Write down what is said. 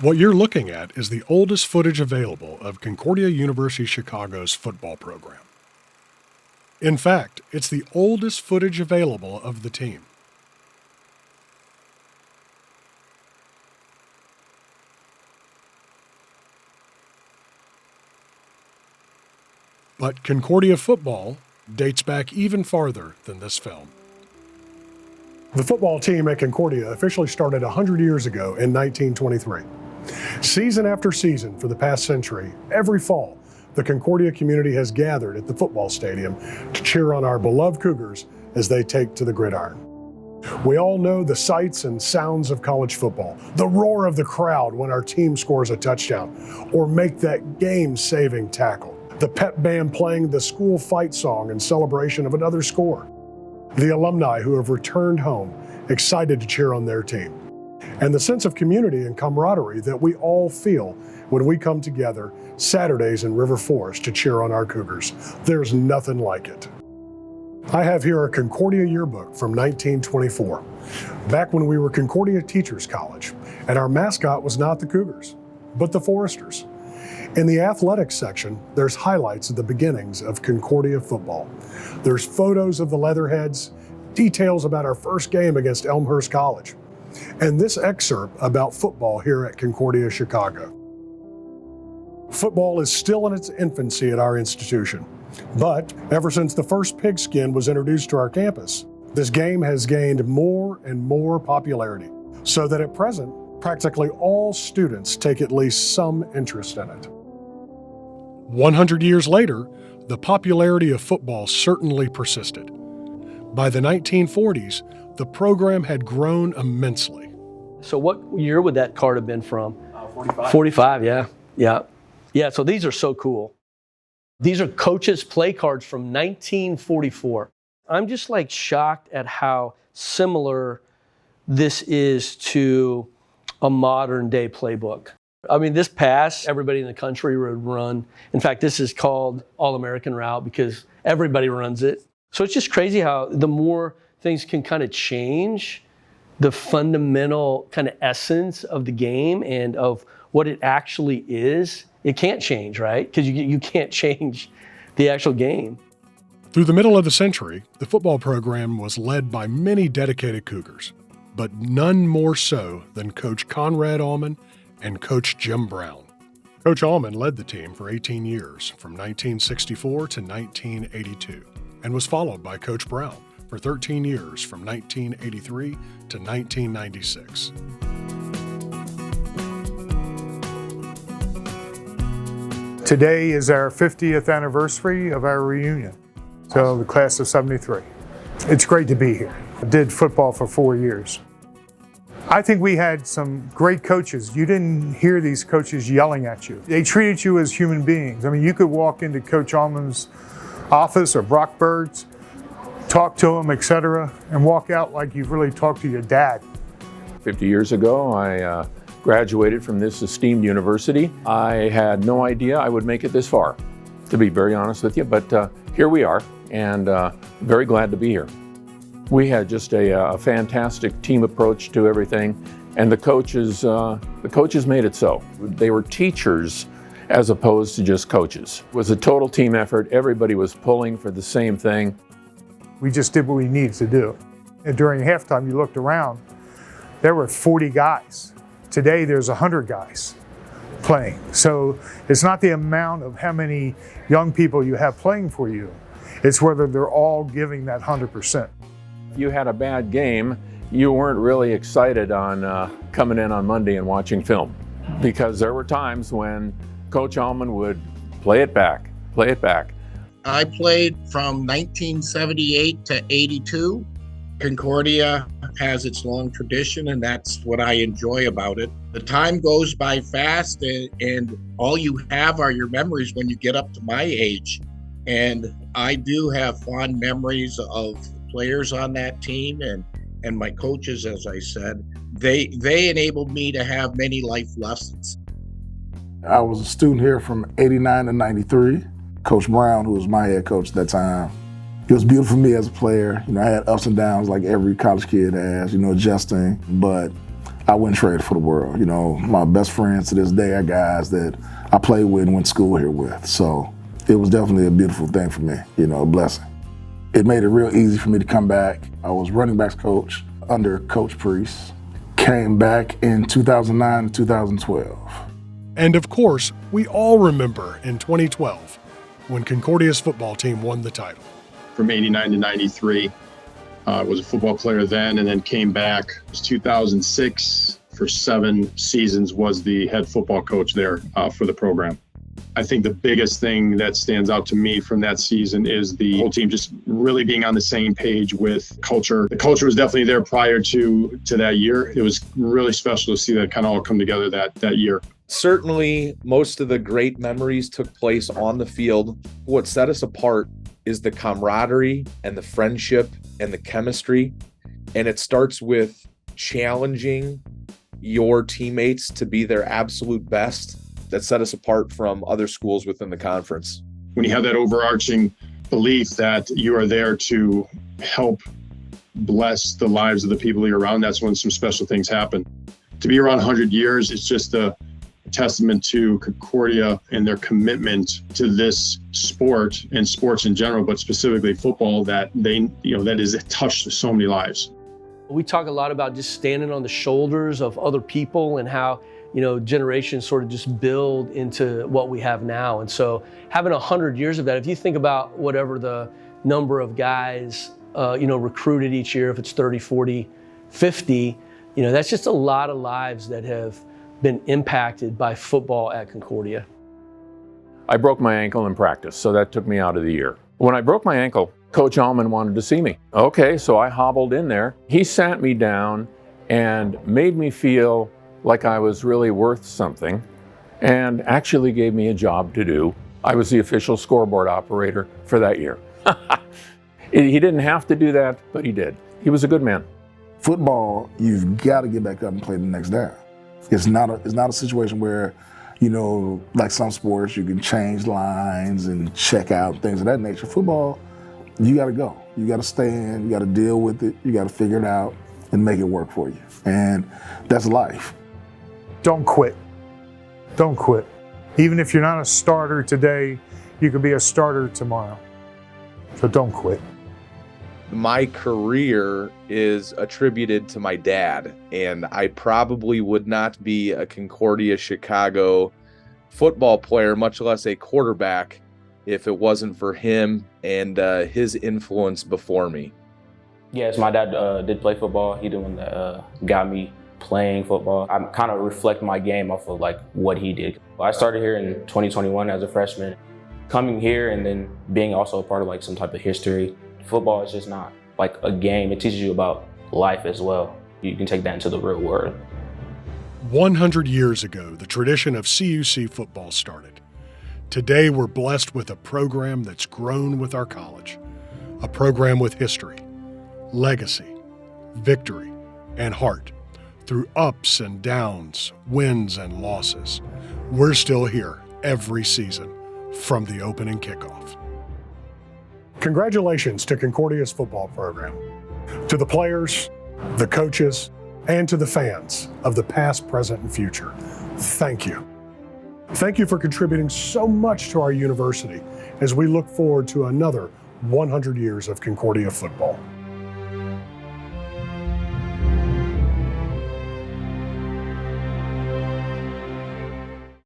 What you're looking at is the oldest footage available of Concordia University Chicago's football program. In fact, it's the oldest footage available of the team. But Concordia football dates back even farther than this film. The football team at Concordia officially started 100 years ago in 1923. Season after season for the past century, every fall, the Concordia community has gathered at the football stadium to cheer on our beloved Cougars as they take to the gridiron. We all know the sights and sounds of college football, the roar of the crowd when our team scores a touchdown or make that game-saving tackle, the pep band playing the school fight song in celebration of another score, the alumni who have returned home excited to cheer on their team, and the sense of community and camaraderie that we all feel when we come together Saturdays in River Forest to cheer on our Cougars. There's nothing like it. I have here a Concordia yearbook from 1924, back when we were Concordia Teachers College, and our mascot was not the Cougars, but the Foresters. In the athletics section, there's highlights of the beginnings of Concordia football. There's photos of the Leatherheads, details about our first game against Elmhurst College, and this excerpt about football here at Concordia, Chicago. Football is still in its infancy at our institution, but ever since the first pigskin was introduced to our campus, this game has gained more and more popularity, so that at present, practically all students take at least some interest in it. 100 years later, the popularity of football certainly persisted. By the 1940s, the program had grown immensely. So what year would that card have been from? 45. 45, yeah, so these are so cool. These are coaches' play cards from 1944. I'm just like shocked at how similar this is to a modern day playbook. I mean, this pass, everybody in the country would run. In fact, this is called All-American Route because everybody runs it. So it's just crazy how the more things can kind of change the fundamental kind of essence of the game and of what it actually is, it can't change, right? Because you can't change the actual game. Through the middle of the century, the football program was led by many dedicated Cougars, but none more so than Coach Conrad Allman and Coach Jim Brown. Coach Allman led the team for 18 years, from 1964 to 1982, and was followed by Coach Brown for 13 years, from 1983 to 1996. Today is our 50th anniversary of our reunion, so the class of 73. It's great to be here. I did football for 4 years. I think we had some great coaches. You didn't hear these coaches yelling at you. They treated you as human beings. I mean, you could walk into Coach Allman's office or Brock Bird's, talk to him, etc., and walk out like you've really talked to your dad. 50 years ago, I graduated from this esteemed university. I had no idea I would make it this far, to be very honest with you, but here we are, and very glad to be here. We had just a fantastic team approach to everything, and the coaches made it so. They were teachers as opposed to just coaches. It was a total team effort. Everybody was pulling for the same thing. We just did what we needed to do. And during halftime, you looked around, there were 40 guys. Today, there's 100 guys playing. So it's not the amount of how many young people you have playing for you. It's whether they're all giving that 100%. If you had a bad game, you weren't really excited on coming in on Monday and watching film, because there were times when Coach Allman would play it back. I played from 1978 to 82. Concordia has its long tradition, and that's what I enjoy about it. The time goes by fast, and all you have are your memories when you get up to my age. And I do have fond memories of players on that team and my coaches, as I said. They enabled me to have many life lessons. I was a student here from 89 to 93. Coach Brown, who was my head coach at that time, It was beautiful for me as a player. I had ups and downs like every college kid has, adjusting, but I wouldn't trade it for the world. My best friends to this day are guys that I played with and went to school here with. So it was definitely a beautiful thing for me, a blessing. It made it real easy for me to come back. I was running backs coach under Coach Priest. Came back in 2009 and 2012. And of course, we all remember in 2012 when Concordia's football team won the title. From 89 to 93, was a football player then, and then came back. It was 2006. For 7 seasons was the head football coach there for the program. I think the biggest thing that stands out to me from that season is the whole team just really being on the same page with culture. The culture was definitely there prior to that year. It was really special to see that kind of all come together that year. Certainly, most of the great memories took place on the field. What set us apart is the camaraderie and the friendship and the chemistry. And it starts with challenging your teammates to be their absolute best. That set us apart from other schools within the conference. When you have that overarching belief that you are there to help bless the lives of the people you're around, that's when some special things happen. To be around 100 years, it's just a testament to Concordia and their commitment to this sport and sports in general, but specifically football, that that has touched so many lives. We talk a lot about just standing on the shoulders of other people and how generations sort of just build into what we have now. And so having 100 years of that, if you think about whatever the number of guys, recruited each year, if it's 30, 40, 50, that's just a lot of lives that have been impacted by football at Concordia. I broke my ankle in practice, so that took me out of the year. When I broke my ankle, Coach Allman wanted to see me. Okay, so I hobbled in there. He sat me down and made me feel like I was really worth something, and actually gave me a job to do. I was the official scoreboard operator for that year. He didn't have to do that, but he did. He was a good man. Football, you've got to get back up and play the next down. It's not a situation where, like some sports, you can change lines and check out, things of that nature. Football, you got to go. You got to stay in, you got to deal with it, you got to figure it out and make it work for you. And that's life. Don't quit. Don't quit. Even if you're not a starter today, you could be a starter tomorrow. So don't quit. My career is attributed to my dad, and I probably would not be a Concordia Chicago football player, much less a quarterback, if it wasn't for him and his influence before me. Yes, my dad did play football. He the one that got me playing football. I kind of reflect my game off of what he did. I started here in 2021 as a freshman. Coming here and then being also a part of some type of history. Football is just not a game. It teaches you about life as well. You can take that into the real world. 100 years ago, the tradition of CUC football started. Today, we're blessed with a program that's grown with our college, a program with history, legacy, victory, and heart. Through ups and downs, wins and losses, we're still here every season from the opening kickoff. Congratulations to Concordia's football program, to the players, the coaches, and to the fans of the past, present, and future. Thank you. Thank you for contributing so much to our university as we look forward to another 100 years of Concordia football.